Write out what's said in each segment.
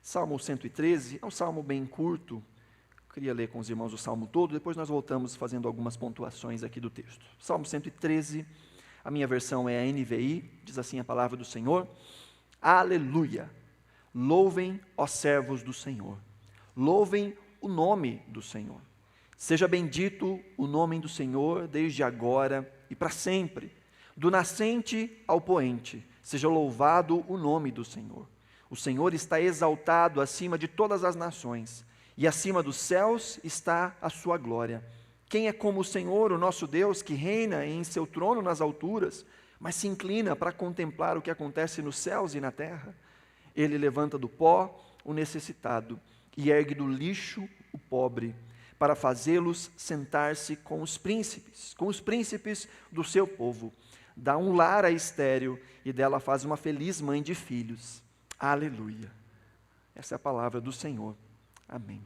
Salmo 113 é um salmo bem curto. Eu queria ler com os irmãos o salmo todo, depois nós voltamos fazendo algumas pontuações aqui do texto. Salmo 113, a minha versão é a NVI, diz assim a palavra do Senhor: Aleluia! Louvem, ó servos do Senhor, louvem o nome do Senhor. Seja bendito o nome do Senhor desde agora e para sempre. Do nascente ao poente, seja louvado o nome do Senhor. O Senhor está exaltado acima de todas as nações, e acima dos céus está a sua glória. Quem é como o Senhor, o nosso Deus, que reina em seu trono nas alturas, mas se inclina para contemplar o que acontece nos céus e na terra? Ele levanta do pó o necessitado e ergue do lixo o pobre, para fazê-los sentar-se com os príncipes do seu povo. Dá um lar à estéril e dela faz uma feliz mãe de filhos. Aleluia. Essa é a palavra do Senhor. Amém.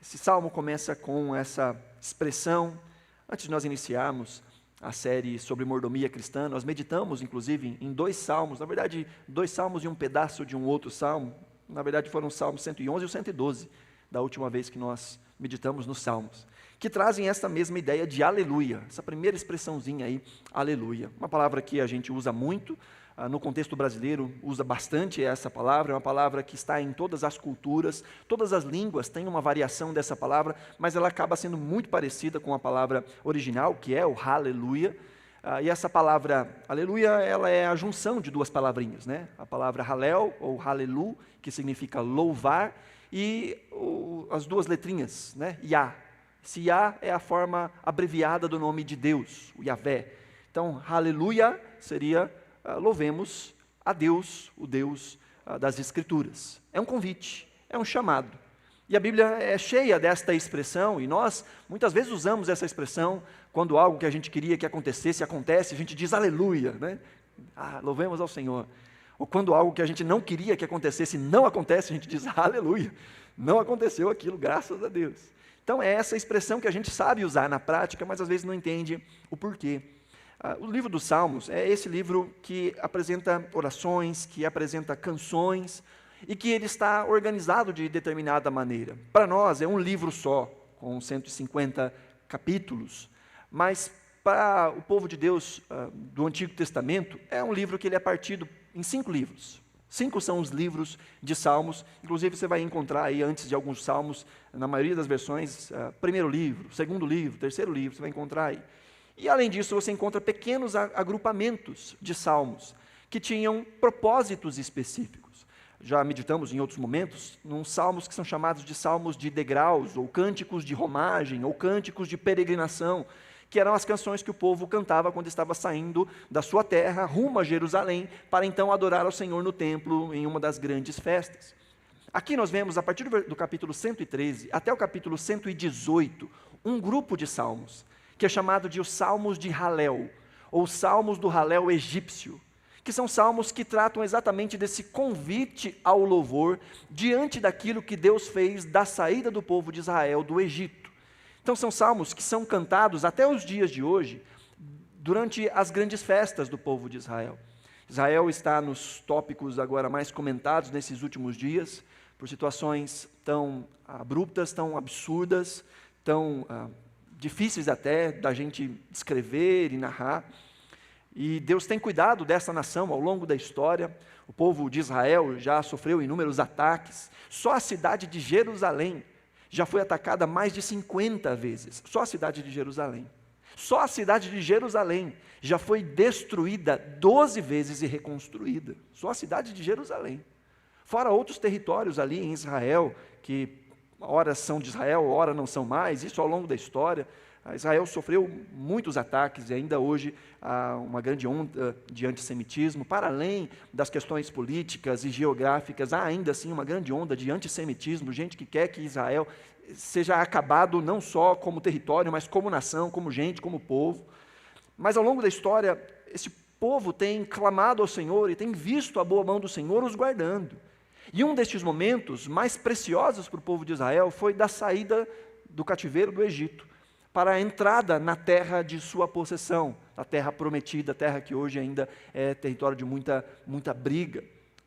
Esse salmo começa com essa expressão. Antes de nós iniciarmos a série sobre mordomia cristã, nós meditamos, inclusive, em 2 salmos, na verdade, 2 salmos e um pedaço de um outro salmo. Na verdade, foram os salmos 111 e o 112, da última vez que nós meditamos nos salmos, que trazem essa mesma ideia de aleluia, essa primeira expressãozinha aí, aleluia. Uma palavra que a gente usa muito, no contexto brasileiro, usa bastante essa palavra, é uma palavra que está em todas as culturas, todas as línguas têm uma variação dessa palavra, mas ela acaba sendo muito parecida com a palavra original, que é o aleluia. E essa palavra aleluia, ela é a junção de 2 palavrinhas, né? A palavra halel, ou halelu, que significa louvar, e as 2 letrinhas, né? Yah. Esse Yah é a forma abreviada do nome de Deus, o Yahvé. Então, aleluia seria louvemos a Deus, o Deus das Escrituras. É um convite, é um chamado. E a Bíblia é cheia desta expressão, e nós muitas vezes usamos essa expressão quando algo que a gente queria que acontecesse, acontece, a gente diz aleluia, né? Louvemos ao Senhor. Ou quando algo que a gente não queria que acontecesse não acontece, a gente diz aleluia. Não aconteceu aquilo, graças a Deus. Então é essa expressão que a gente sabe usar na prática, mas às vezes não entende o porquê. O livro dos Salmos é esse livro que apresenta orações, que apresenta canções, e que ele está organizado de determinada maneira. Para nós é um livro só, com 150 capítulos, mas para o povo de Deus do Antigo Testamento, é um livro que ele é partido em 5 livros. 5 são os livros de Salmos, inclusive você vai encontrar aí antes de alguns Salmos, na maioria das versões, primeiro livro, segundo livro, terceiro livro, você vai encontrar aí. E além disso, você encontra pequenos agrupamentos de salmos, que tinham propósitos específicos. Já meditamos em outros momentos, nos salmos que são chamados de salmos de degraus, ou cânticos de romagem, ou cânticos de peregrinação, que eram as canções que o povo cantava quando estava saindo da sua terra, rumo a Jerusalém, para então adorar ao Senhor no templo, em uma das grandes festas. Aqui nós vemos, a partir do capítulo 113 até o capítulo 118, um grupo de salmos, que é chamado de os Salmos de Halel, ou Salmos do Halel egípcio, que são salmos que tratam exatamente desse convite ao louvor diante daquilo que Deus fez da saída do povo de Israel do Egito. Então são salmos que são cantados até os dias de hoje, durante as grandes festas do povo de Israel. Israel está nos tópicos agora mais comentados nesses últimos dias, por situações tão abruptas, tão absurdas, tão difíceis até da gente descrever e narrar. E Deus tem cuidado dessa nação ao longo da história. O povo de Israel já sofreu inúmeros ataques. Só a cidade de Jerusalém já foi atacada mais de 50 vezes. Só a cidade de Jerusalém. Só a cidade de Jerusalém já foi destruída 12 vezes e reconstruída. Só a cidade de Jerusalém. Fora outros territórios ali em Israel, que ora são de Israel, ora não são mais, isso ao longo da história. Israel sofreu muitos ataques e ainda hoje há uma grande onda de antissemitismo. Para além das questões políticas e geográficas, há ainda assim uma grande onda de antissemitismo, gente que quer que Israel seja acabado não só como território, mas como nação, como gente, como povo. Mas ao longo da história, esse povo tem clamado ao Senhor e tem visto a boa mão do Senhor os guardando. E um destes momentos mais preciosos para o povo de Israel foi da saída do cativeiro do Egito, para a entrada na terra de sua possessão, a terra prometida, a terra que hoje ainda é território de muita briga.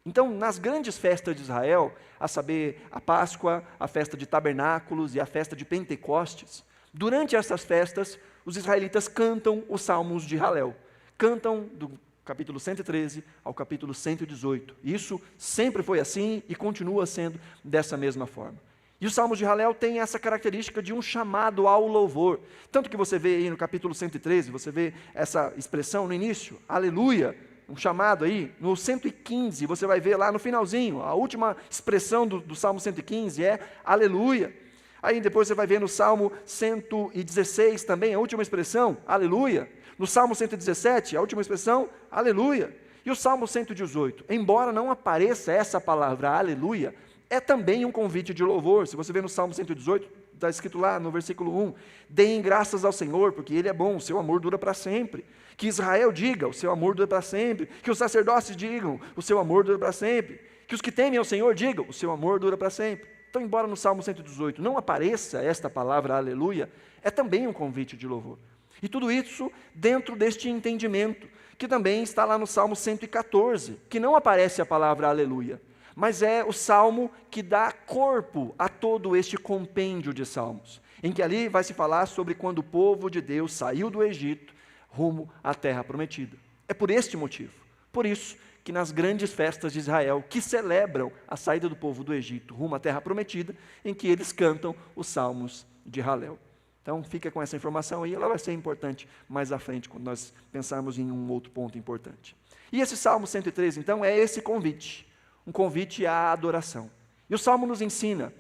Então, nas grandes festas de Israel, a saber, a Páscoa, a festa de Tabernáculos e a festa de Pentecostes, durante essas festas, os israelitas cantam os salmos de Halel. Cantam do capítulo 113 ao capítulo 118. Isso sempre foi assim e continua sendo dessa mesma forma. E os salmos de Halel têm essa característica de um chamado ao louvor. Tanto que você vê aí no capítulo 113, você vê essa expressão no início, aleluia, um chamado aí. No 115, você vai ver lá no finalzinho, a última expressão do Salmo 115 é aleluia. Aí depois você vai ver no Salmo 116 também, a última expressão, aleluia. No Salmo 117, a última expressão, aleluia. E o Salmo 118, embora não apareça essa palavra aleluia, é também um convite de louvor. Se você vê no Salmo 118, está escrito lá no versículo 1, deem graças ao Senhor, porque Ele é bom, o seu amor dura para sempre. Que Israel diga, o seu amor dura para sempre. Que os sacerdotes digam, o seu amor dura para sempre. Que os que temem ao Senhor digam, o seu amor dura para sempre. Então, embora no Salmo 118 não apareça esta palavra aleluia, é também um convite de louvor. E tudo isso dentro deste entendimento, que também está lá no Salmo 114, que não aparece a palavra aleluia, mas é o salmo que dá corpo a todo este compêndio de salmos, em que ali vai se falar sobre quando o povo de Deus saiu do Egito rumo à terra prometida. É por este motivo, por isso, que nas grandes festas de Israel, que celebram a saída do povo do Egito rumo à terra prometida, em que eles cantam os salmos de Halel. Então, fica com essa informação aí, ela vai ser importante mais à frente, quando nós pensarmos em um outro ponto importante. E esse Salmo 103, então, é esse convite, um convite à adoração. E o Salmo nos ensina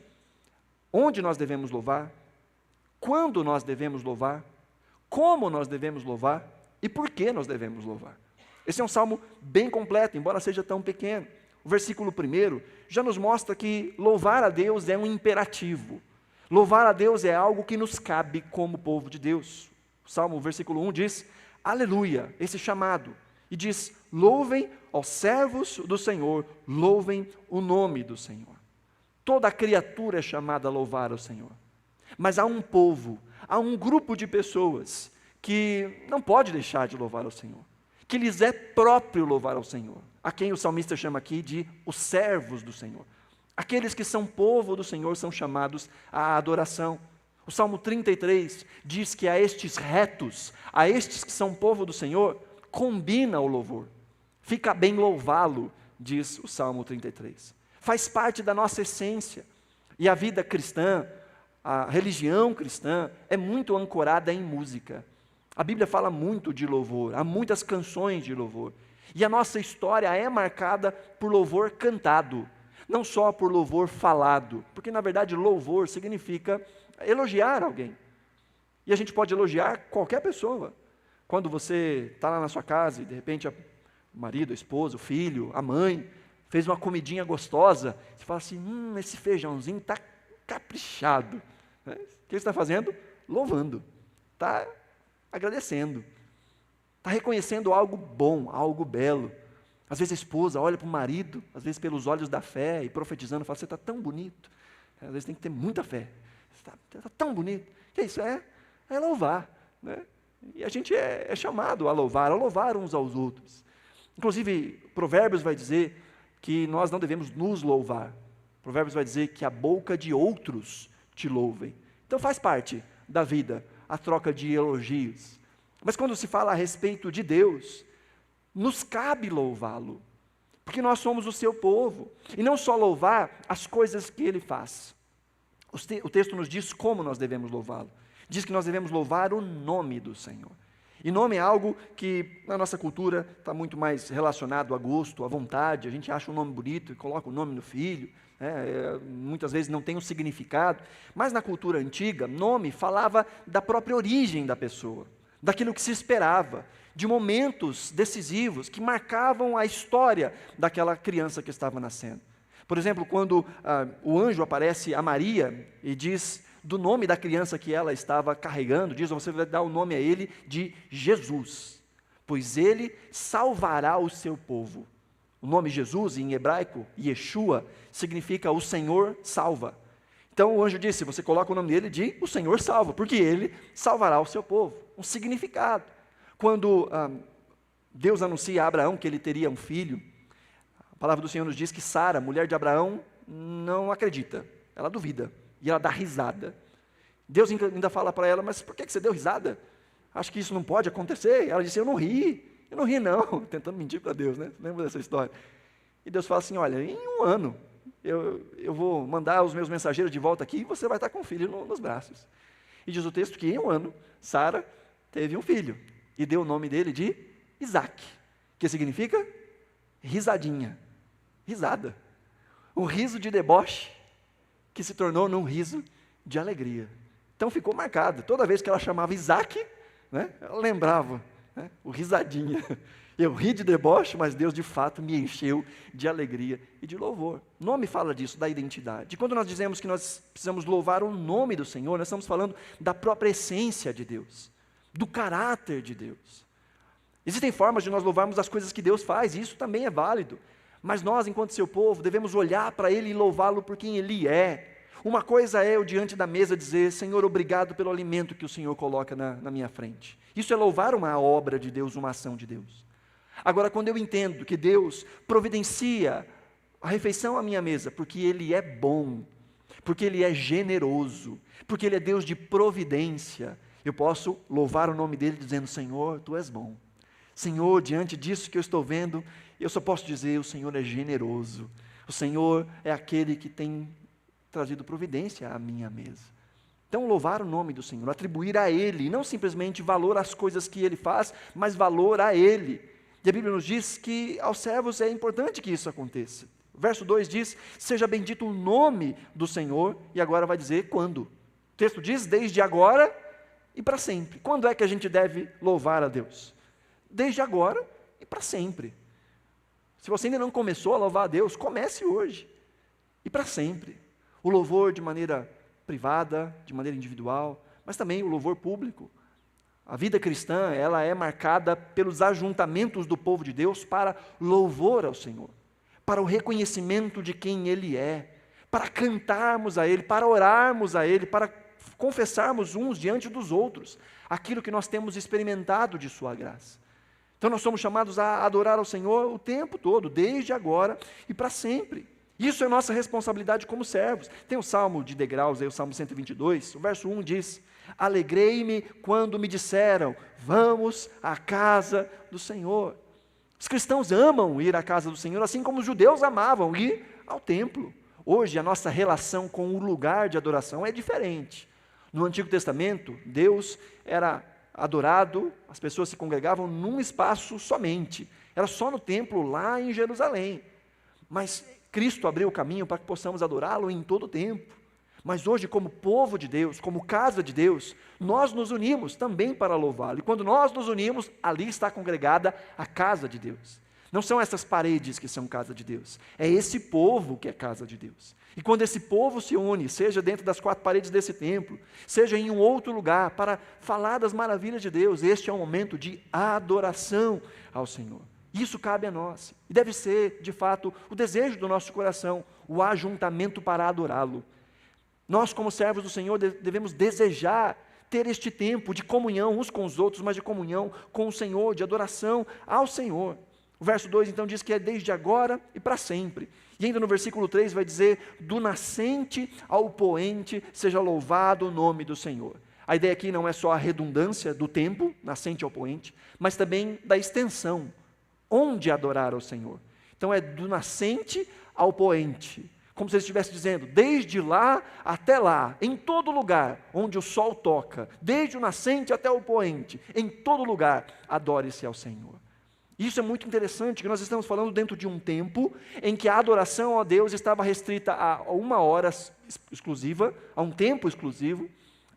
onde nós devemos louvar, quando nós devemos louvar, como nós devemos louvar e por que nós devemos louvar. Esse é um salmo bem completo, embora seja tão pequeno. O versículo 1 já nos mostra que louvar a Deus é um imperativo. Louvar a Deus é algo que nos cabe como povo de Deus. O versículo 1 diz, aleluia, esse chamado. E diz, louvem aos servos do Senhor, louvem o nome do Senhor. Toda criatura é chamada a louvar ao Senhor. Mas há um povo, há um grupo de pessoas que não pode deixar de louvar ao Senhor, que lhes é próprio louvar ao Senhor, a quem o salmista chama aqui de os servos do Senhor. Aqueles que são povo do Senhor são chamados à adoração. O Salmo 33 diz que a estes retos, a estes que são povo do Senhor, combina o louvor. Fica bem louvá-lo, diz o Salmo 33. Faz parte da nossa essência. E a vida cristã, a religião cristã, é muito ancorada em música. A Bíblia fala muito de louvor, há muitas canções de louvor. E a nossa história é marcada por louvor cantado, não só por louvor falado, porque na verdade louvor significa elogiar alguém. E a gente pode elogiar qualquer pessoa. Quando você está lá na sua casa e de repente o marido, a esposa, o filho, a mãe, fez uma comidinha gostosa, você fala assim, esse feijãozinho está caprichado. O que você está fazendo? Louvando. Está agradecendo. Está reconhecendo algo bom, algo belo. Às vezes a esposa olha para o marido, às vezes pelos olhos da fé, e profetizando, fala, você está tão bonito. Às vezes tem que ter muita fé. Você está tão bonito. Que isso é louvar. Né? E a gente é chamado a louvar uns aos outros. Inclusive, Provérbios vai dizer que nós não devemos nos louvar. Provérbios vai dizer que a boca de outros te louvem. Então faz parte da vida a troca de elogios. Mas quando se fala a respeito de Deus, nos cabe louvá-lo, porque nós somos o seu povo, e não só louvar as coisas que Ele faz. O texto nos diz como nós devemos louvá-lo. Diz que nós devemos louvar o nome do Senhor. E nome é algo que na nossa cultura está muito mais relacionado a gosto, a vontade. A gente acha um nome bonito e coloca o nome no filho. Muitas vezes não tem um significado. Mas na cultura antiga, nome falava da própria origem da pessoa, daquilo que se esperava, de momentos decisivos que marcavam a história daquela criança que estava nascendo. Por exemplo, quando o anjo aparece a Maria e diz do nome da criança que ela estava carregando, diz, você vai dar o nome a ele de Jesus, pois ele salvará o seu povo. O nome Jesus, em hebraico, Yeshua, significa o Senhor salva. Então o anjo disse, você coloca o nome dele de o Senhor salva, porque ele salvará o seu povo. Um significado. Quando Deus anuncia a Abraão que ele teria um filho, palavra do Senhor nos diz que Sara, mulher de Abraão, não acredita, ela duvida, e ela dá risada. Deus ainda fala para ela, mas por que você deu risada? Acho que isso não pode acontecer. Ela disse, eu não ri não, tentando mentir para Deus, né? Lembra dessa história? E Deus fala assim, olha, em um ano, eu vou mandar os meus mensageiros de volta aqui, e você vai estar com o filho nos braços. E diz o texto que em um ano, Sara teve um filho, e deu o nome dele de Isaque, que significa risadinha, risada. Um riso de deboche, que se tornou num riso de alegria. Então ficou marcado, toda vez que ela chamava Isaque, né, ela lembrava, né, o risadinha. Eu ri de deboche, mas Deus de fato me encheu de alegria e de louvor. O nome fala disso, da identidade. E quando nós dizemos que nós precisamos louvar o nome do Senhor, nós estamos falando da própria essência de Deus, do caráter de Deus. Existem formas de nós louvarmos as coisas que Deus faz, e isso também é válido. Mas nós, enquanto seu povo, devemos olhar para Ele e louvá-lo por quem Ele é. Uma coisa é eu diante da mesa dizer, Senhor, obrigado pelo alimento que o Senhor coloca na minha frente. Isso é louvar uma obra de Deus, uma ação de Deus. Agora, quando eu entendo que Deus providencia a refeição à minha mesa, porque Ele é bom, porque Ele é generoso, porque Ele é Deus de providência, eu posso louvar o nome dEle dizendo, Senhor, Tu és bom. Senhor, diante disso que eu estou vendo, eu só posso dizer, o Senhor é generoso. O Senhor é aquele que tem trazido providência à minha mesa. Então, louvar o nome do Senhor, atribuir a Ele, não simplesmente valor às coisas que Ele faz, mas valor a Ele. E a Bíblia nos diz que aos servos é importante que isso aconteça. O verso 2 diz, seja bendito o nome do Senhor, e agora vai dizer quando. O texto diz, desde agora e para sempre. Quando é que a gente deve louvar a Deus? Desde agora e para sempre. Se você ainda não começou a louvar a Deus, comece hoje e para sempre. O louvor de maneira privada, de maneira individual, mas também o louvor público. A vida cristã, ela é marcada pelos ajuntamentos do povo de Deus para louvor ao Senhor, para o reconhecimento de quem Ele é, para cantarmos a Ele, para orarmos a Ele, para confessarmos uns diante dos outros aquilo que nós temos experimentado de Sua graça. Então nós somos chamados a adorar ao Senhor o tempo todo, desde agora e para sempre. Isso é nossa responsabilidade como servos. Tem o Salmo de degraus, aí, o Salmo 122, o verso 1 diz, alegrei-me quando me disseram, vamos à casa do Senhor. Os cristãos amam ir à casa do Senhor, assim como os judeus amavam ir ao templo. Hoje a nossa relação com o lugar de adoração é diferente. No Antigo Testamento, Deus era adorado, as pessoas se congregavam num espaço somente. Era só no templo, lá em Jerusalém. Mas Cristo abriu o caminho para que possamos adorá-lo em todo o tempo. Mas hoje, como povo de Deus, como casa de Deus, nós nos unimos também para louvá-lo. E quando nós nos unimos, ali está congregada a casa de Deus. Não são essas paredes que são casa de Deus, é esse povo que é casa de Deus. E quando esse povo se une, seja dentro das quatro paredes desse templo, seja em um outro lugar, para falar das maravilhas de Deus, este é um momento de adoração ao Senhor. Isso cabe a nós, e deve ser, de fato, o desejo do nosso coração, o ajuntamento para adorá-lo. Nós, como servos do Senhor, devemos desejar ter este tempo de comunhão uns com os outros, mas de comunhão com o Senhor, de adoração ao Senhor. O verso 2 então diz que é desde agora e para sempre. E ainda no versículo 3 vai dizer, do nascente ao poente seja louvado o nome do Senhor. A ideia aqui não é só a redundância do tempo, nascente ao poente, mas também da extensão, onde adorar ao Senhor. Então é do nascente ao poente, como se ele estivesse dizendo, desde lá até lá, em todo lugar onde o sol toca, desde o nascente até o poente, em todo lugar, adore-se ao Senhor. Isso é muito interessante, que nós estamos falando dentro de um tempo em que a adoração a Deus estava restrita a uma hora exclusiva, a um tempo exclusivo,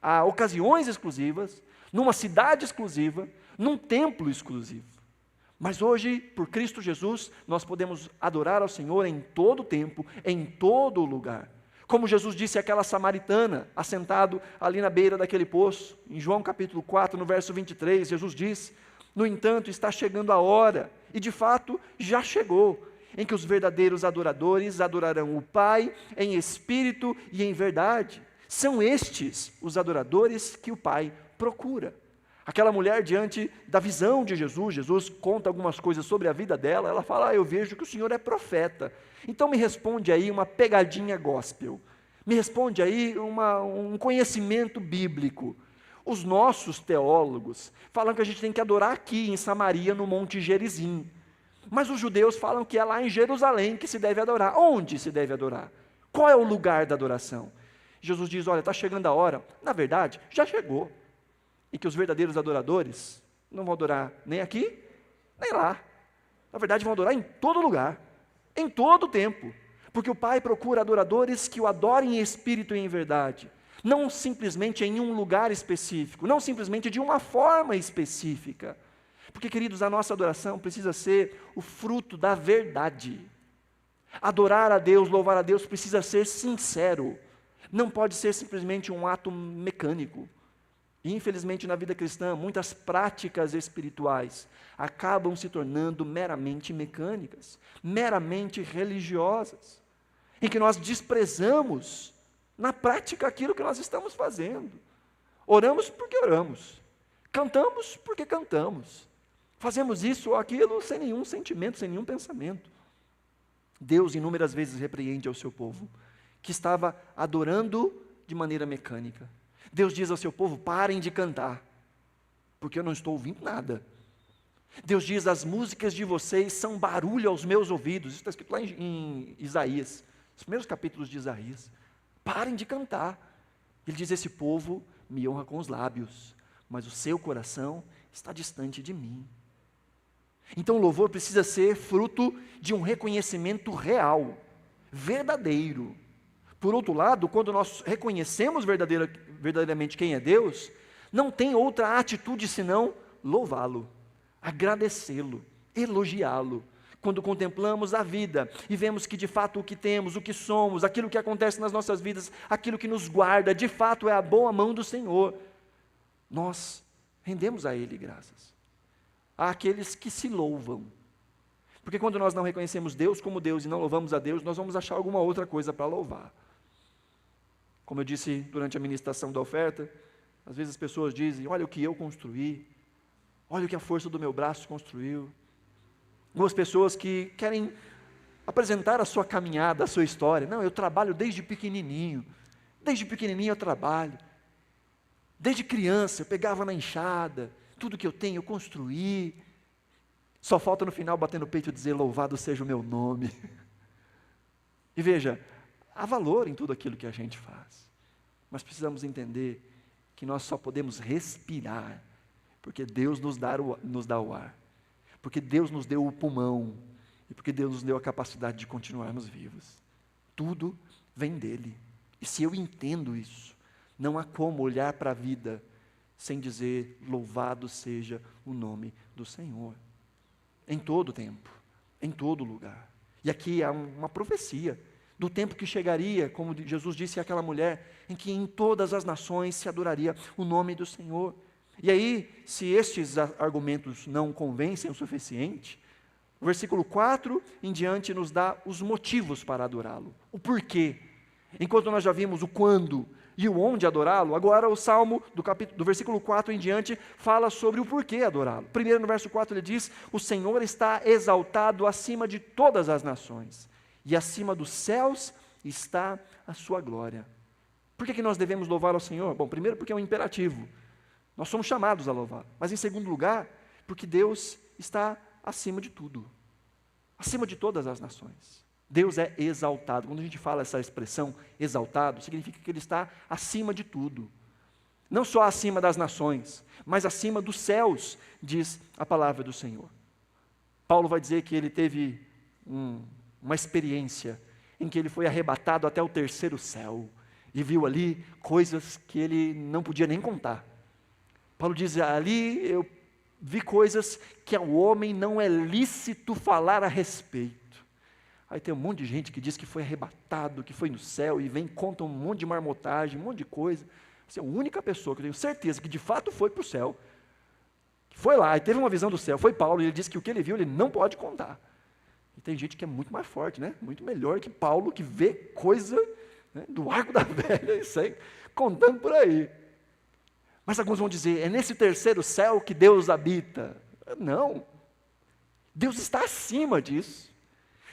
a ocasiões exclusivas, numa cidade exclusiva, num templo exclusivo. Mas hoje, por Cristo Jesus, nós podemos adorar ao Senhor em todo o tempo, em todo o lugar. Como Jesus disse àquela samaritana, assentado ali na beira daquele poço, em João capítulo 4, no verso 23, Jesus diz, no entanto, está chegando a hora, e de fato já chegou, em que os verdadeiros adoradores adorarão o Pai em espírito e em verdade. São estes os adoradores que o Pai procura. Aquela mulher, diante da visão de Jesus, Jesus conta algumas coisas sobre a vida dela, ela fala, eu vejo que o Senhor é profeta. Então me responde aí uma pegadinha gospel, me responde aí um conhecimento bíblico. Os nossos teólogos falam que a gente tem que adorar aqui em Samaria, no Monte Gerizim. Mas os judeus falam que é lá em Jerusalém que se deve adorar. Onde se deve adorar? Qual é o lugar da adoração? Jesus diz, olha, está chegando a hora, na verdade, já chegou. E que os verdadeiros adoradores não vão adorar nem aqui, nem lá. Na verdade, vão adorar em todo lugar, em todo tempo. Porque o Pai procura adoradores que o adorem em espírito e em verdade. Não simplesmente em um lugar específico, não simplesmente de uma forma específica. Porque, queridos, a nossa adoração precisa ser o fruto da verdade. Adorar a Deus, louvar a Deus, precisa ser sincero. Não pode ser simplesmente um ato mecânico. E, infelizmente, na vida cristã, muitas práticas espirituais acabam se tornando meramente mecânicas, meramente religiosas, em que nós desprezamos na prática aquilo que nós estamos fazendo. Oramos porque oramos, cantamos porque cantamos, fazemos isso ou aquilo sem nenhum sentimento, sem nenhum pensamento. Deus inúmeras vezes repreende ao seu povo, que estava adorando de maneira mecânica. Deus diz ao seu povo, parem de cantar, porque eu não estou ouvindo nada. Deus diz, as músicas de vocês são barulho aos meus ouvidos. Isso está escrito lá em Isaías, os primeiros capítulos de Isaías. Parem de cantar. Ele diz, esse povo me honra com os lábios, mas o seu coração está distante de mim. Então o louvor precisa ser fruto de um reconhecimento real, verdadeiro. Por outro lado, quando nós reconhecemos verdadeiramente quem é Deus, não tem outra atitude senão louvá-lo, agradecê-lo, elogiá-lo. Quando contemplamos a vida e vemos que de fato o que temos, o que somos, aquilo que acontece nas nossas vidas, aquilo que nos guarda, de fato é a boa mão do Senhor, nós rendemos a Ele graças. Há aqueles que se louvam, porque quando nós não reconhecemos Deus como Deus e não louvamos a Deus, nós vamos achar alguma outra coisa para louvar. Como eu disse durante a ministração da oferta, às vezes as pessoas dizem, olha o que eu construí, olha o que a força do meu braço construiu. Algumas pessoas que querem apresentar a sua caminhada, a sua história. Não, eu trabalho desde pequenininho eu trabalho. Desde criança eu pegava na enxada, tudo que eu tenho eu construí. Só falta no final bater no peito e dizer, louvado seja o meu nome. E veja, há valor em tudo aquilo que a gente faz, mas precisamos entender que nós só podemos respirar, porque Deus nos dá o ar, porque Deus nos deu o pulmão, e porque Deus nos deu a capacidade de continuarmos vivos. Tudo vem dEle, e se eu entendo isso, não há como olhar para a vida sem dizer, louvado seja o nome do Senhor, em todo tempo, em todo lugar. E aqui há uma profecia, do tempo que chegaria, como Jesus disse àquela mulher, em que em todas as nações se adoraria o nome do Senhor. E aí, se estes argumentos não convencem o suficiente, o versículo 4 em diante nos dá os motivos para adorá-lo, o porquê. Enquanto nós já vimos o quando e o onde adorá-lo, agora o Salmo do versículo 4 em diante fala sobre o porquê adorá-lo. Primeiro no verso 4 ele diz, o Senhor está exaltado acima de todas as nações, e acima dos céus está a sua glória. Por que nós devemos louvar ao Senhor? Bom, primeiro porque é um imperativo, nós somos chamados a louvar, mas em segundo lugar, porque Deus está acima de tudo, acima de todas as nações. Deus é exaltado. Quando a gente fala essa expressão exaltado, significa que Ele está acima de tudo, não só acima das nações, mas acima dos céus, diz a palavra do Senhor. Paulo vai dizer que ele teve uma experiência em que ele foi arrebatado até o terceiro céu e viu ali coisas que ele não podia nem contar. Paulo diz, ali eu vi coisas que ao homem não é lícito falar a respeito. Aí tem um monte de gente que diz que foi arrebatado, que foi no céu, e vem, conta um monte de marmotagem, um monte de coisa. Você é a única pessoa que eu tenho certeza que de fato foi para o céu, que foi lá e teve uma visão do céu, foi Paulo, e ele disse que o que ele viu ele não pode contar. E tem gente que é muito mais forte, né? Muito melhor que Paulo, que vê coisa, né, do arco da velha, isso aí, contando por aí. Mas alguns vão dizer, é nesse terceiro céu que Deus habita. Não. Deus está acima disso.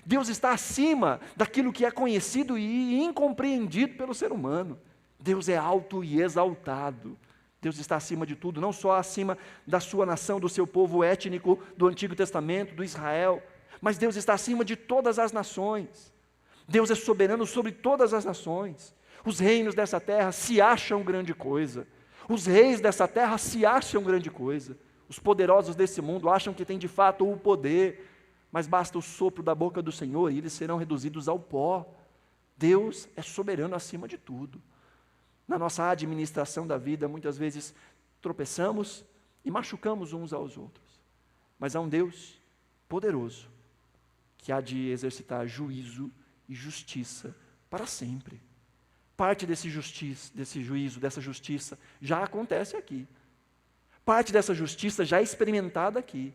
Deus está acima daquilo que é conhecido e incompreendido pelo ser humano. Deus é alto e exaltado. Deus está acima de tudo, não só acima da sua nação, do seu povo étnico, do Antigo Testamento, do Israel, mas Deus está acima de todas as nações. Deus é soberano sobre todas as nações. Os reinos dessa terra se acham grande coisa. Os reis dessa terra se acham grande coisa. Os poderosos desse mundo acham que têm de fato o poder, mas basta o sopro da boca do Senhor e eles serão reduzidos ao pó. Deus é soberano acima de tudo. Na nossa administração da vida, muitas vezes tropeçamos e machucamos uns aos outros. Mas há um Deus poderoso que há de exercitar juízo e justiça para sempre. Parte desse juízo, dessa justiça, já acontece aqui. Parte dessa justiça já é experimentada aqui.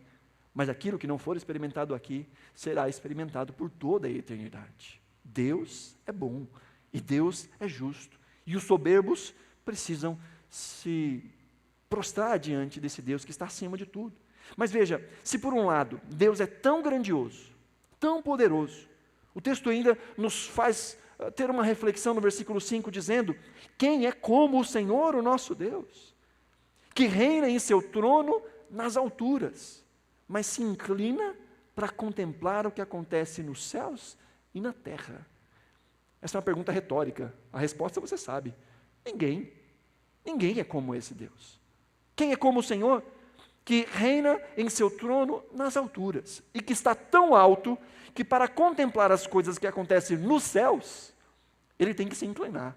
Mas aquilo que não for experimentado aqui, será experimentado por toda a eternidade. Deus é bom e Deus é justo. E os soberbos precisam se prostrar diante desse Deus que está acima de tudo. Mas veja, se por um lado Deus é tão grandioso, tão poderoso, o texto ainda nos faz ter uma reflexão no versículo 5, dizendo: quem é como o Senhor, o nosso Deus, que reina em seu trono nas alturas, mas se inclina para contemplar o que acontece nos céus e na terra. Essa é uma pergunta retórica. A resposta você sabe. Ninguém. Ninguém é como esse Deus. Quem é como o Senhor, que reina em seu trono nas alturas, e que está tão alto, que para contemplar as coisas que acontecem nos céus, ele tem que se inclinar.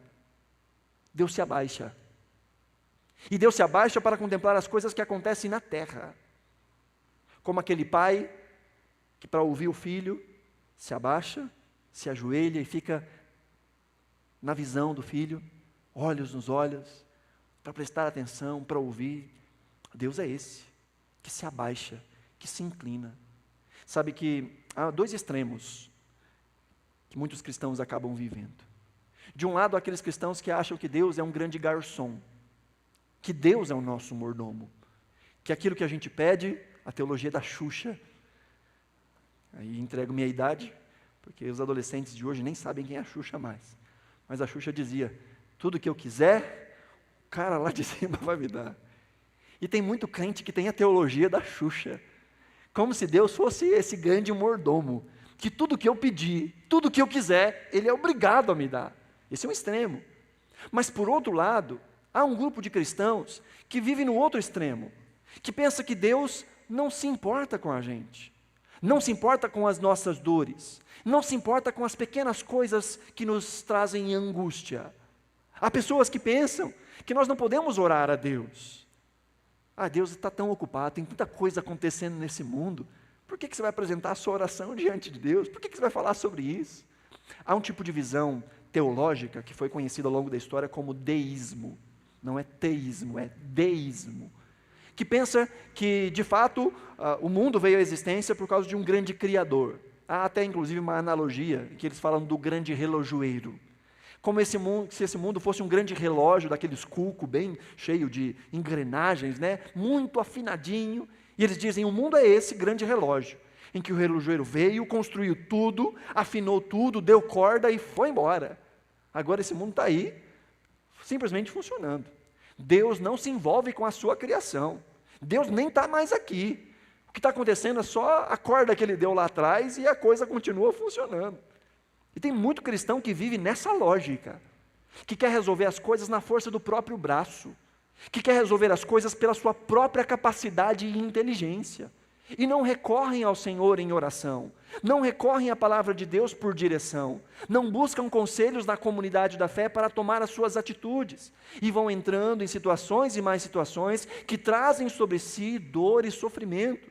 Deus se abaixa. E Deus se abaixa para contemplar as coisas que acontecem na terra. Como aquele pai, que para ouvir o filho, se abaixa, se ajoelha e fica na visão do filho, olhos nos olhos, para prestar atenção, para ouvir. Deus é esse, que se abaixa, que se inclina. Sabe que há dois extremos que muitos cristãos acabam vivendo. De um lado, aqueles cristãos que acham que Deus é um grande garçom, que Deus é o nosso mordomo, que aquilo que a gente pede, a teologia da Xuxa, aí entrego minha idade, porque os adolescentes de hoje nem sabem quem é a Xuxa mais. Mas a Xuxa dizia, tudo que eu quiser, o cara lá de cima vai me dar. E tem muito crente que tem a teologia da Xuxa, como se Deus fosse esse grande mordomo, que tudo que eu pedir, tudo que eu quiser, Ele é obrigado a me dar. Esse é um extremo. Mas por outro lado, há um grupo de cristãos que vive no outro extremo, que pensa que Deus não se importa com a gente, não se importa com as nossas dores, não se importa com as pequenas coisas que nos trazem angústia. Há pessoas que pensam que nós não podemos orar a Deus. Deus está tão ocupado, tem tanta coisa acontecendo nesse mundo, por que você vai apresentar a sua oração diante de Deus? Por que você vai falar sobre isso? Há um tipo de visão teológica que foi conhecida ao longo da história como deísmo. Não é teísmo, é deísmo. Que pensa que, de fato, o mundo veio à existência por causa de um grande criador. Há até, inclusive, uma analogia, que eles falam do grande relojoeiro. Como se esse mundo fosse um grande relógio, daqueles cuco bem cheio de engrenagens, né? Muito afinadinho. E eles dizem, o mundo é esse grande relógio, em que o relojoeiro veio, construiu tudo, afinou tudo, deu corda e foi embora. Agora esse mundo está aí, simplesmente funcionando. Deus não se envolve com a sua criação. Deus nem está mais aqui. O que está acontecendo é só a corda que Ele deu lá atrás e a coisa continua funcionando. E tem muito cristão que vive nessa lógica, que quer resolver as coisas na força do próprio braço, que quer resolver as coisas pela sua própria capacidade e inteligência, e não recorrem ao Senhor em oração, não recorrem à palavra de Deus por direção, não buscam conselhos na comunidade da fé para tomar as suas atitudes, e vão entrando em situações e mais situações que trazem sobre si dor e sofrimentos,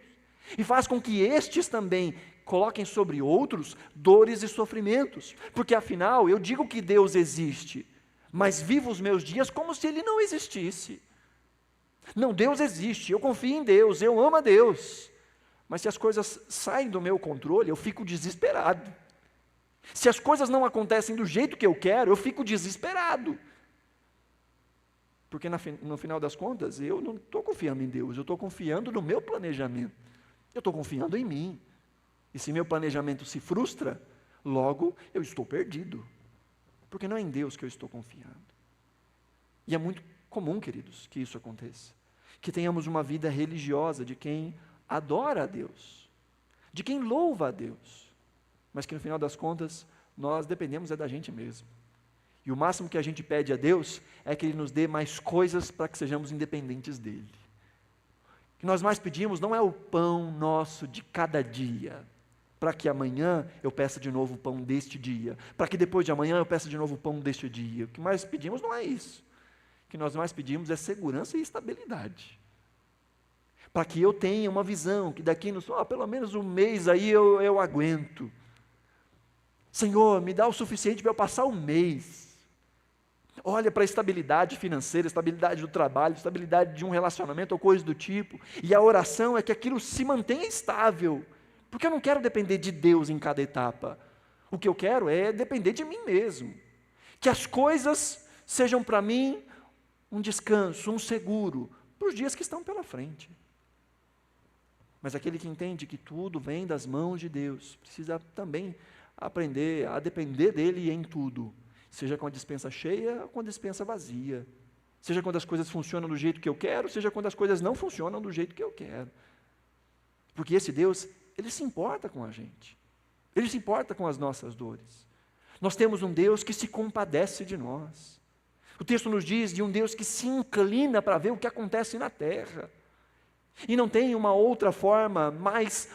e faz com que estes também coloquem sobre outros dores e sofrimentos, porque afinal eu digo que Deus existe, mas vivo os meus dias como se Ele não existisse. Não, Deus existe, eu confio em Deus, eu amo a Deus, mas se as coisas saem do meu controle, eu fico desesperado. Se as coisas não acontecem do jeito que eu quero, eu fico desesperado. Porque no final das contas, eu não estou confiando em Deus, eu estou confiando no meu planejamento. Eu estou confiando em mim. E se meu planejamento se frustra, logo eu estou perdido. Porque não é em Deus que eu estou confiando. E é muito comum, queridos, que isso aconteça. Que tenhamos uma vida religiosa de quem adora a Deus, de quem louva a Deus, mas que no final das contas, nós dependemos da gente mesmo. E o máximo que a gente pede a Deus é que Ele nos dê mais coisas para que sejamos independentes dEle. O que nós mais pedimos não é o pão nosso de cada dia, para que amanhã eu peça de novo o pão deste dia, para que depois de amanhã eu peça de novo o pão deste dia. O que mais pedimos não é isso. O que nós mais pedimos é segurança e estabilidade. Para que eu tenha uma visão, que daqui pelo menos um mês aí eu aguento. Senhor, me dá o suficiente para eu passar um mês. Olha para a estabilidade financeira, estabilidade do trabalho, estabilidade de um relacionamento ou coisa do tipo. E a oração é que aquilo se mantenha estável. Porque eu não quero depender de Deus em cada etapa. O que eu quero é depender de mim mesmo. Que as coisas sejam para mim um descanso, um seguro, para os dias que estão pela frente. Mas aquele que entende que tudo vem das mãos de Deus, precisa também aprender a depender dEle em tudo. Seja com a despensa cheia ou com a despensa vazia. Seja quando as coisas funcionam do jeito que eu quero, seja quando as coisas não funcionam do jeito que eu quero. Porque esse Deus, Ele se importa com a gente. Ele se importa com as nossas dores. Nós temos um Deus que se compadece de nós. O texto nos diz de um Deus que se inclina para ver o que acontece na terra. E não tem uma outra forma mais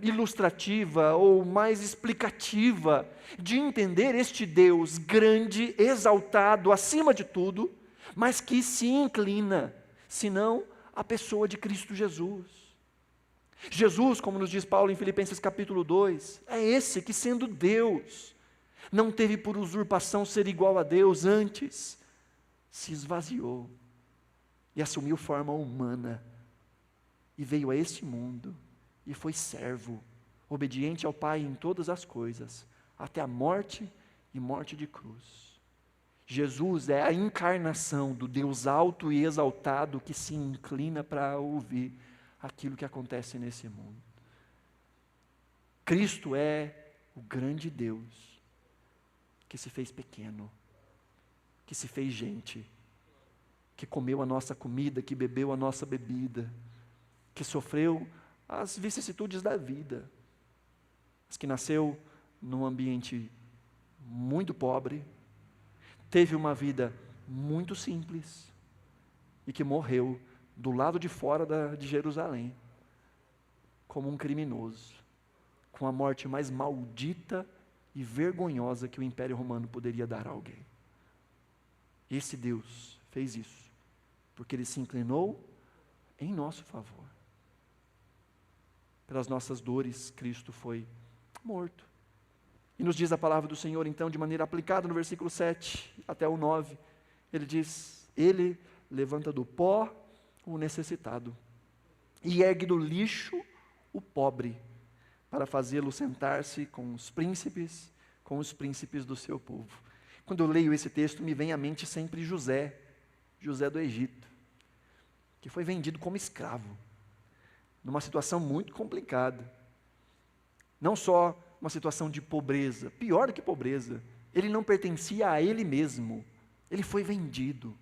ilustrativa ou mais explicativa de entender este Deus grande, exaltado, acima de tudo, mas que se inclina, senão a pessoa de Cristo Jesus. Jesus, como nos diz Paulo em Filipenses capítulo 2, é esse que, sendo Deus, não teve por usurpação ser igual a Deus, antes se esvaziou e assumiu forma humana e veio a este mundo e foi servo, obediente ao Pai em todas as coisas, até a morte e morte de cruz. Jesus é a encarnação do Deus alto e exaltado que se inclina para ouvir aquilo que acontece nesse mundo. Cristo é o grande Deus que se fez pequeno, que se fez gente, que comeu a nossa comida, que bebeu a nossa bebida, que sofreu as vicissitudes da vida, mas que nasceu num ambiente muito pobre, teve uma vida muito simples e que morreu do lado de fora de Jerusalém, como um criminoso, com a morte mais maldita e vergonhosa que o Império Romano poderia dar a alguém. Esse Deus fez isso, porque Ele se inclinou em nosso favor. Pelas nossas dores, Cristo foi morto. E nos diz a palavra do Senhor, então, de maneira aplicada no versículo 7 até o 9, Ele diz, Ele levanta do pó o necessitado, e ergue do lixo o pobre, para fazê-lo sentar-se com os príncipes do seu povo. Quando eu leio esse texto, me vem à mente sempre José do Egito, que foi vendido como escravo, numa situação muito complicada. Não só uma situação de pobreza, pior do que pobreza, ele não pertencia a ele mesmo, ele foi vendido,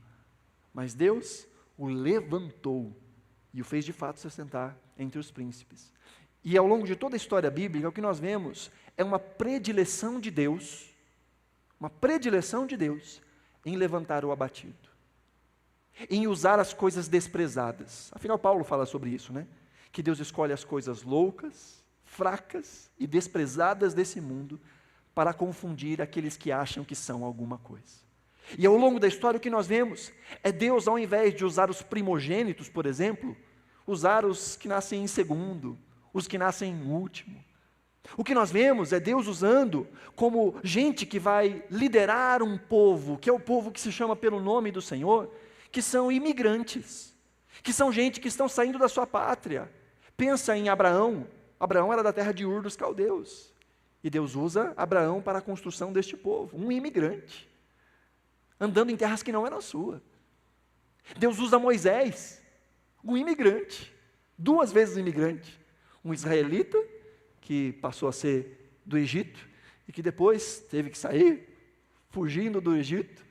mas Deus o levantou e o fez de fato se sentar entre os príncipes. E ao longo de toda a história bíblica, o que nós vemos é uma predileção de Deus em levantar o abatido, em usar as coisas desprezadas. Afinal, Paulo fala sobre isso, né? Que Deus escolhe as coisas loucas, fracas e desprezadas desse mundo para confundir aqueles que acham que são alguma coisa. E ao longo da história o que nós vemos é Deus, ao invés de usar os primogênitos, por exemplo, usar os que nascem em segundo, os que nascem em último. O que nós vemos é Deus usando como gente que vai liderar um povo, que é o povo que se chama pelo nome do Senhor, que são imigrantes, que são gente que estão saindo da sua pátria. Pensa em Abraão. Abraão era da terra de Ur dos caldeus. E Deus usa Abraão para a construção deste povo, um imigrante, andando em terras que não eram sua. Deus usa Moisés, um imigrante, 2 vezes imigrante, um israelita que passou a ser do Egito e que depois teve que sair, fugindo do Egito,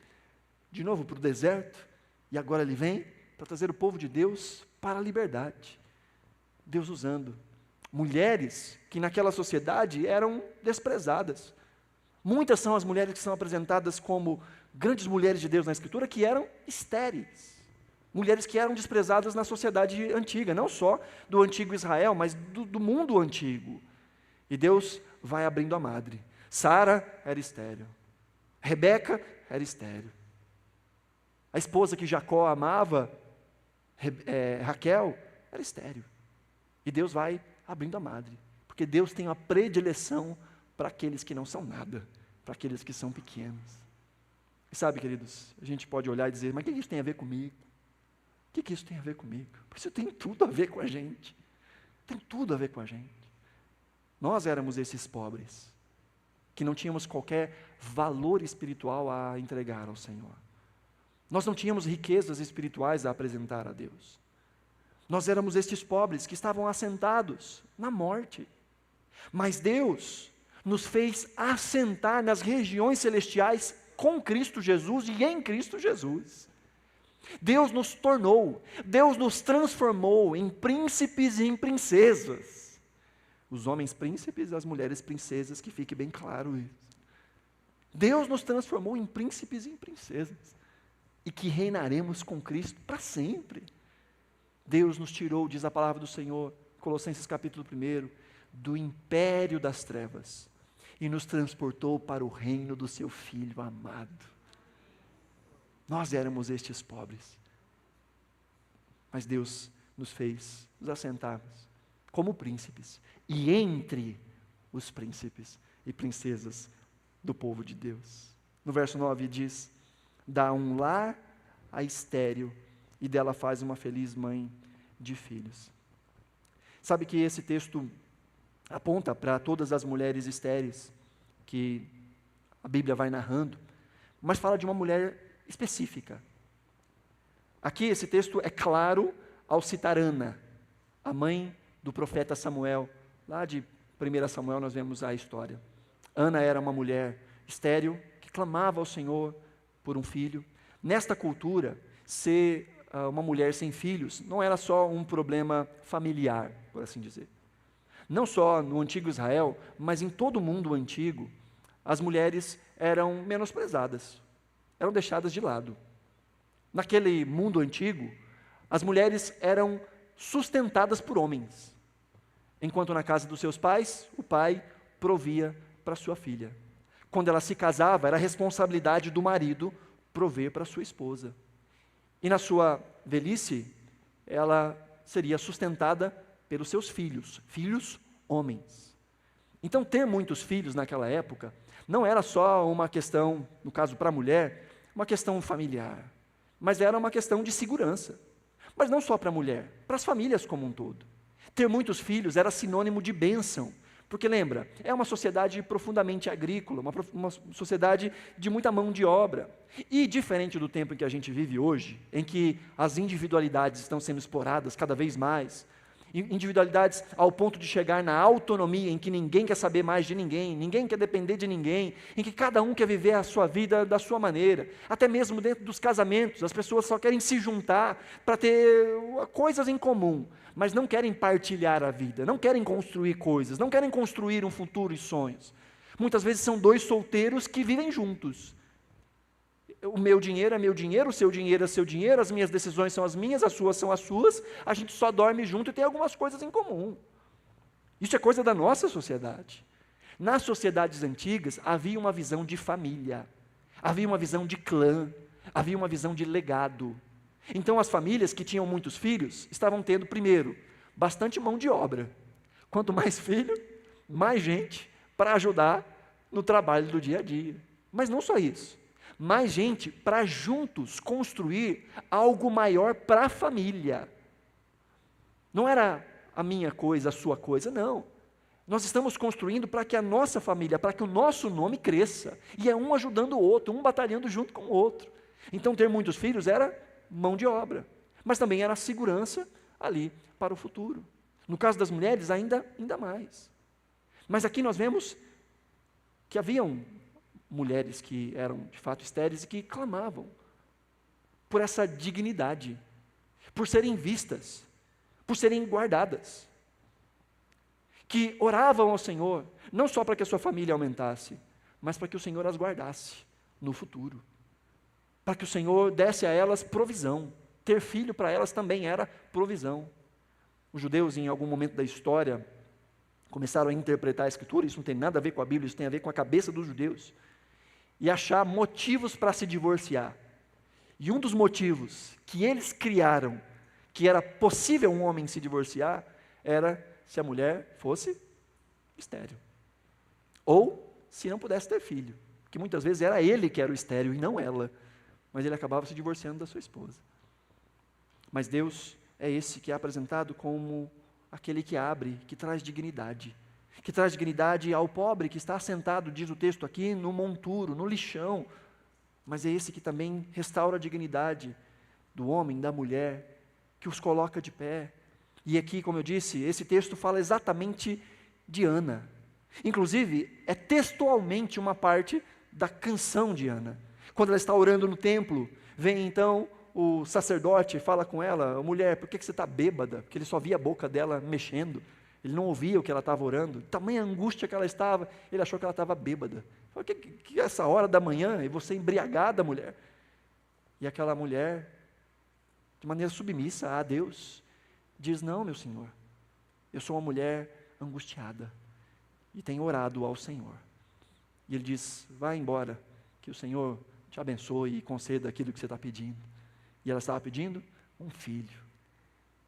de novo para o deserto, e agora ele vem para trazer o povo de Deus para a liberdade. Deus usando mulheres que naquela sociedade eram desprezadas. Muitas são as mulheres que são apresentadas como grandes mulheres de Deus na Escritura, que eram estéreis. Mulheres que eram desprezadas na sociedade antiga, não só do antigo Israel, mas do mundo antigo. E Deus vai abrindo a madre. Sara era estéril. Rebeca era estéril. A esposa que Jacó amava, Raquel, era estéril. E Deus vai abrindo a madre. Porque Deus tem uma predileção para aqueles que não são nada, para aqueles que são pequenos. E sabe, queridos, a gente pode olhar e dizer, mas o que isso tem a ver comigo? O que isso tem a ver comigo? Porque isso tem tudo a ver com a gente. Tem tudo a ver com a gente. Nós éramos esses pobres, que não tínhamos qualquer valor espiritual a entregar ao Senhor. Nós não tínhamos riquezas espirituais a apresentar a Deus. Nós éramos estes pobres que estavam assentados na morte. Mas Deus nos fez assentar nas regiões celestiais com Cristo Jesus e em Cristo Jesus. Deus nos tornou, Deus nos transformou em príncipes e em princesas. Os homens príncipes e as mulheres princesas, que fique bem claro isso. Deus nos transformou em príncipes e em princesas. E que reinaremos com Cristo para sempre. Deus nos tirou, diz a palavra do Senhor, Colossenses capítulo 1, do império das trevas e nos transportou para o reino do seu Filho amado. Nós éramos estes pobres, mas Deus nos fez nos assentarmos como príncipes e entre os príncipes e princesas do povo de Deus. No verso 9 diz, dá um lar a estéril e dela faz uma feliz mãe de filhos. Sabe que esse texto aponta para todas as mulheres estéreis que a Bíblia vai narrando, mas fala de uma mulher específica. Aqui esse texto é claro ao citar Ana, a mãe do profeta Samuel. Lá de 1 Samuel nós vemos a história. Ana era uma mulher estéril que clamava ao Senhor por um filho. Nesta cultura, ser uma mulher sem filhos não era só um problema familiar, por assim dizer. Não só no antigo Israel, mas em todo o mundo antigo, as mulheres eram menosprezadas, eram deixadas de lado. Naquele mundo antigo, as mulheres eram sustentadas por homens, enquanto na casa dos seus pais, o pai provia para sua filha. Quando ela se casava, era responsabilidade do marido prover para sua esposa. E na sua velhice, ela seria sustentada pelos seus filhos, filhos homens. Então, ter muitos filhos naquela época não era só uma questão, no caso para a mulher, uma questão familiar, mas era uma questão de segurança. Mas não só para a mulher, para as famílias como um todo. Ter muitos filhos era sinônimo de bênção, porque lembra, é uma sociedade profundamente agrícola, uma sociedade de muita mão de obra. E diferente do tempo em que a gente vive hoje, em que as individualidades estão sendo exploradas cada vez mais, individualidades ao ponto de chegar na autonomia, em que ninguém quer saber mais de ninguém, ninguém quer depender de ninguém, em que cada um quer viver a sua vida da sua maneira, até mesmo dentro dos casamentos, as pessoas só querem se juntar para ter coisas em comum, mas não querem partilhar a vida, não querem construir coisas, não querem construir um futuro e sonhos. Muitas vezes são 2 solteiros que vivem juntos. O meu dinheiro é meu dinheiro, o seu dinheiro é seu dinheiro, as minhas decisões são as minhas, as suas são as suas, a gente só dorme junto e tem algumas coisas em comum. Isso é coisa da nossa sociedade. Nas sociedades antigas, havia uma visão de família, havia uma visão de clã, havia uma visão de legado. Então, as famílias que tinham muitos filhos estavam tendo, primeiro, bastante mão de obra. Quanto mais filho, mais gente para ajudar no trabalho do dia a dia. Mas não só isso. Mais gente para juntos construir algo maior para a família. Não era a minha coisa, a sua coisa, não. Nós estamos construindo para que a nossa família, para que o nosso nome cresça. E é um ajudando o outro, um batalhando junto com o outro. Então ter muitos filhos era mão de obra, mas também era segurança ali para o futuro. No caso das mulheres, ainda mais. Mas aqui nós vemos que haviam mulheres que eram de fato estéreis e que clamavam por essa dignidade, por serem vistas, por serem guardadas, que oravam ao Senhor, não só para que a sua família aumentasse, mas para que o Senhor as guardasse no futuro, para que o Senhor desse a elas provisão. Ter filho para elas também era provisão. Os judeus, em algum momento da história, começaram a interpretar a Escritura, isso não tem nada a ver com a Bíblia, isso tem a ver com a cabeça dos judeus, e achar motivos para se divorciar. E um dos motivos que eles criaram, que era possível um homem se divorciar, era se a mulher fosse estéril. Ou se não pudesse ter filho, que muitas vezes era ele que era o estéril e não ela, mas ele acabava se divorciando da sua esposa. Mas Deus é esse que é apresentado como aquele que abre, que traz dignidade ao pobre que está assentado, diz o texto aqui, no monturo, no lixão, mas é esse que também restaura a dignidade do homem, da mulher, que os coloca de pé. E aqui, como eu disse, esse texto fala exatamente de Ana. Inclusive, é textualmente uma parte da canção de Ana. Quando ela está orando no templo, vem então o sacerdote e fala com ela: mulher, por que você está bêbada? Porque ele só via a boca dela mexendo, ele não ouvia o que ela estava orando, tamanha angústia que ela estava, ele achou que ela estava bêbada. Falou: que essa hora da manhã, e você embriagada, mulher? E aquela mulher, de maneira submissa a Deus, diz: não, meu Senhor, eu sou uma mulher angustiada, e tenho orado ao Senhor. E ele diz: vá embora, que o Senhor te abençoe e conceda aquilo que você está pedindo. E ela estava pedindo um filho.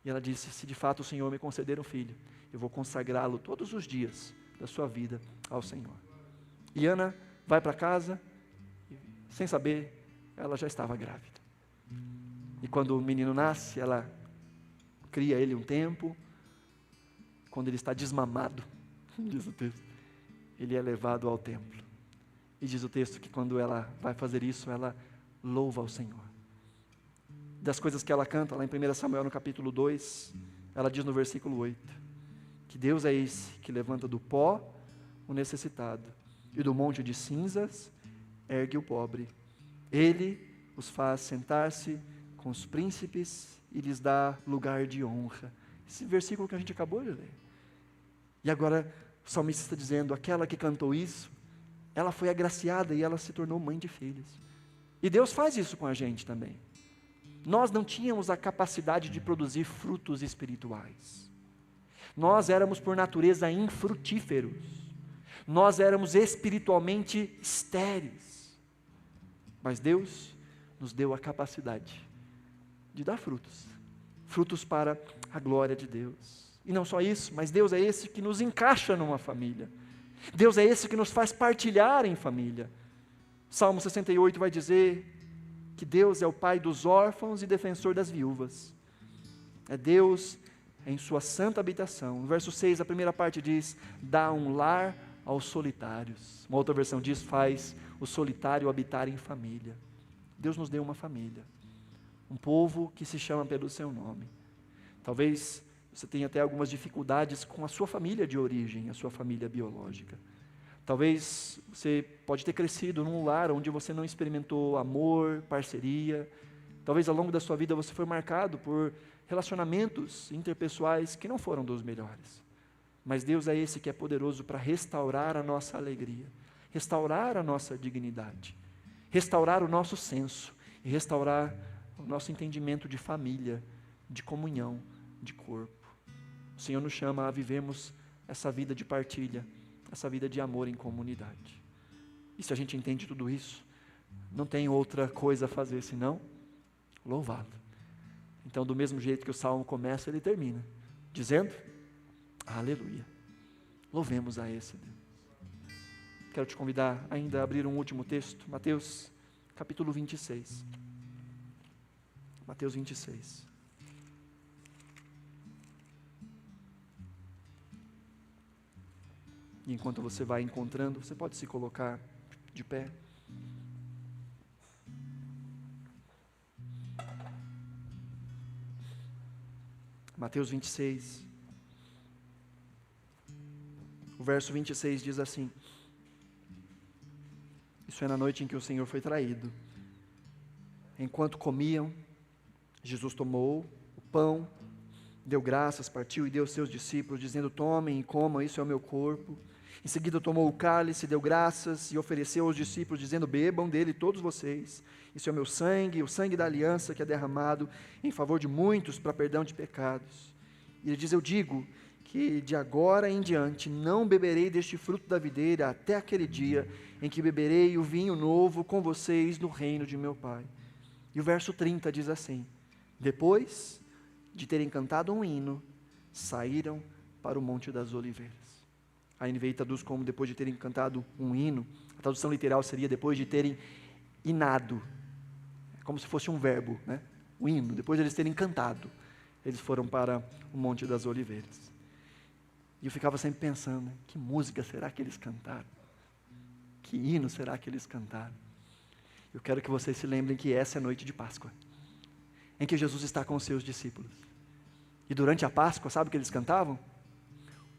E ela disse: se de fato o Senhor me conceder um filho, eu vou consagrá-lo todos os dias da sua vida ao Senhor. E Ana vai para casa, e, sem saber, ela já estava grávida. E quando o menino nasce, ela cria ele um tempo. Quando ele está desmamado, diz o texto, ele é levado ao templo. E diz o texto que quando ela vai fazer isso, ela louva ao Senhor. Das coisas que ela canta, lá em 1 Samuel no capítulo 2, ela diz no versículo 8, que Deus é esse que levanta do pó o necessitado, e do monte de cinzas ergue o pobre. Ele os faz sentar-se com os príncipes e lhes dá lugar de honra. Esse versículo que a gente acabou de ler. E agora o salmista está dizendo: aquela que cantou isso, ela foi agraciada e ela se tornou mãe de filhos. E Deus faz isso com a gente também. Nós não tínhamos a capacidade de produzir frutos espirituais. Nós éramos por natureza infrutíferos. Nós éramos espiritualmente estéreis. Mas Deus nos deu a capacidade de dar frutos. Frutos para a glória de Deus. E não só isso, mas Deus é esse que nos encaixa numa família. Deus é esse que nos faz partilhar em família. Salmo 68 vai dizer que Deus é o pai dos órfãos e defensor das viúvas. É Deus em sua santa habitação. No verso 6, a primeira parte diz: dá um lar aos solitários. Uma outra versão diz: faz o solitário habitar em família. Deus nos deu uma família, um povo que se chama pelo seu nome. Talvez você tenha até algumas dificuldades com a sua família de origem, a sua família biológica. Talvez você pode ter crescido num lar onde você não experimentou amor, parceria. Talvez ao longo da sua vida você foi marcado por relacionamentos interpessoais que não foram dos melhores. Mas Deus é esse que é poderoso para restaurar a nossa alegria, restaurar a nossa dignidade, restaurar o nosso senso e restaurar o nosso entendimento de família, de comunhão, de corpo. O Senhor nos chama a vivermos essa vida de partilha, essa vida de amor em comunidade. E se a gente entende tudo isso, não tem outra coisa a fazer senão louvá-lo. Então, do mesmo jeito que o Salmo começa, ele termina, dizendo: aleluia, louvemos a esse Deus. Quero te convidar ainda a abrir um último texto, Mateus capítulo 26. Mateus 26. E enquanto você vai encontrando, você pode se colocar de pé. Mateus 26. O verso 26 diz assim: isso é na noite em que o Senhor foi traído. Enquanto comiam, Jesus tomou o pão, deu graças, partiu e deu aos seus discípulos, dizendo: tomem e comam, isso é o meu corpo. Em seguida tomou o cálice, deu graças e ofereceu aos discípulos, dizendo: bebam dele todos vocês, isso é o meu sangue, o sangue da aliança que é derramado em favor de muitos para perdão de pecados. E ele diz: eu digo que de agora em diante não beberei deste fruto da videira até aquele dia em que beberei o vinho novo com vocês no reino de meu Pai. E o verso 30 diz assim: depois de terem cantado um hino, saíram para o Monte das Oliveiras. A NVI traduz como depois de terem cantado um hino. A tradução literal seria depois de terem hinado, como se fosse um verbo, né? O hino, depois de eles terem cantado, eles foram para o Monte das Oliveiras. E eu ficava sempre pensando, né? Que música será que eles cantaram? Que hino será que eles cantaram? Eu quero que vocês se lembrem que essa é a noite de Páscoa, em que Jesus está com os seus discípulos. E durante a Páscoa, sabe o que eles cantavam?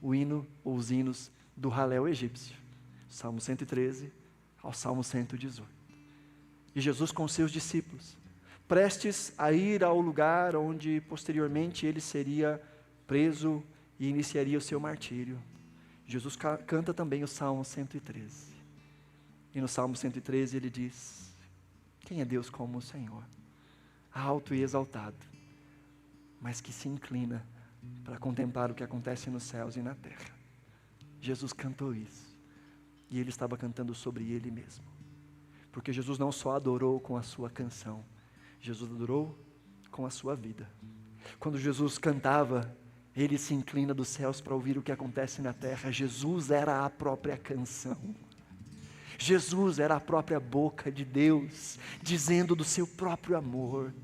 O hino, ou os hinos do Halel egípcio. Salmo 113 ao Salmo 118. E Jesus com os seus discípulos, prestes a ir ao lugar onde posteriormente ele seria preso e iniciaria o seu martírio. Jesus canta também o Salmo 113. E no Salmo 113 ele diz: quem é Deus como o Senhor? Alto e exaltado, mas que se inclina para contemplar o que acontece nos céus e na terra. Jesus cantou isso, e ele estava cantando sobre ele mesmo, porque Jesus não só adorou com a sua canção, Jesus adorou com a sua vida. Quando Jesus cantava, ele se inclina dos céus para ouvir o que acontece na terra. Jesus era a própria canção. Jesus era a própria boca de Deus, dizendo do seu próprio amor,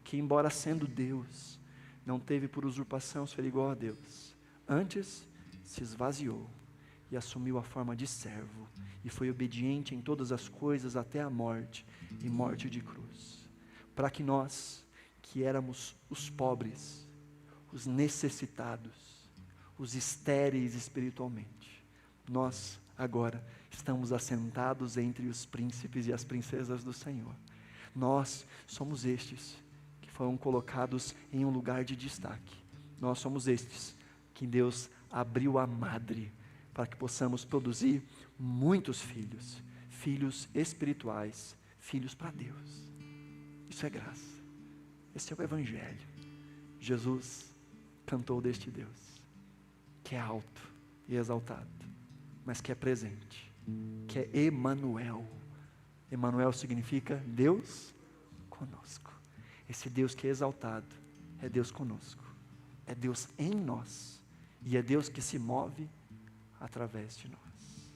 que embora sendo Deus, não teve por usurpação ser igual a Deus. Antes, se esvaziou e assumiu a forma de servo, e foi obediente em todas as coisas até a morte, e morte de cruz. Para que nós, que éramos os pobres, os necessitados, os estéreis espiritualmente, nós agora estamos assentados entre os príncipes e as princesas do Senhor. Nós somos estes que foram colocados em um lugar de destaque. Nós somos estes que Deus abriu a madre para que possamos produzir muitos filhos, filhos espirituais, filhos para Deus. Isso é graça. Esse é o Evangelho. Jesus cantou deste Deus, que é alto e exaltado, mas que é presente, que é Emanuel. Emanuel significa Deus conosco. Esse Deus que é exaltado é Deus conosco, é Deus em nós, e é Deus que se move através de nós.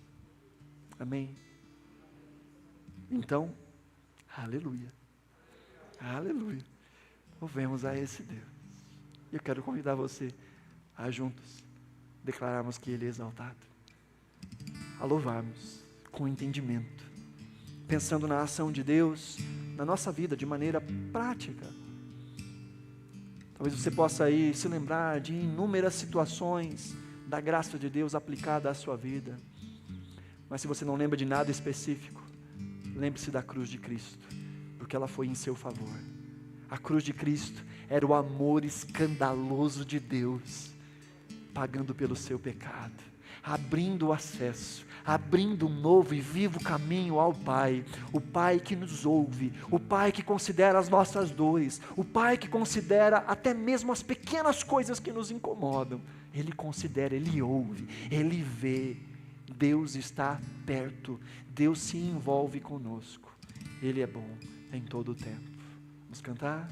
Amém? Então, aleluia, aleluia, louvemos a esse Deus. E eu quero convidar você a juntos declararmos que Ele é exaltado, a louvarmos com entendimento, pensando na ação de Deus na nossa vida de maneira prática. Talvez você possa aí se lembrar de inúmeras situações da graça de Deus aplicada à sua vida, mas se você não lembra de nada específico, lembre-se da cruz de Cristo, porque ela foi em seu favor. A cruz de Cristo era o amor escandaloso de Deus, pagando pelo seu pecado, abrindo o acesso, abrindo um novo e vivo caminho ao Pai. O Pai que nos ouve, o Pai que considera as nossas dores, o Pai que considera até mesmo as pequenas coisas que nos incomodam. Ele considera, Ele ouve, Ele vê. Deus está perto, Deus se envolve conosco. Ele é bom em todo o tempo. Vamos cantar?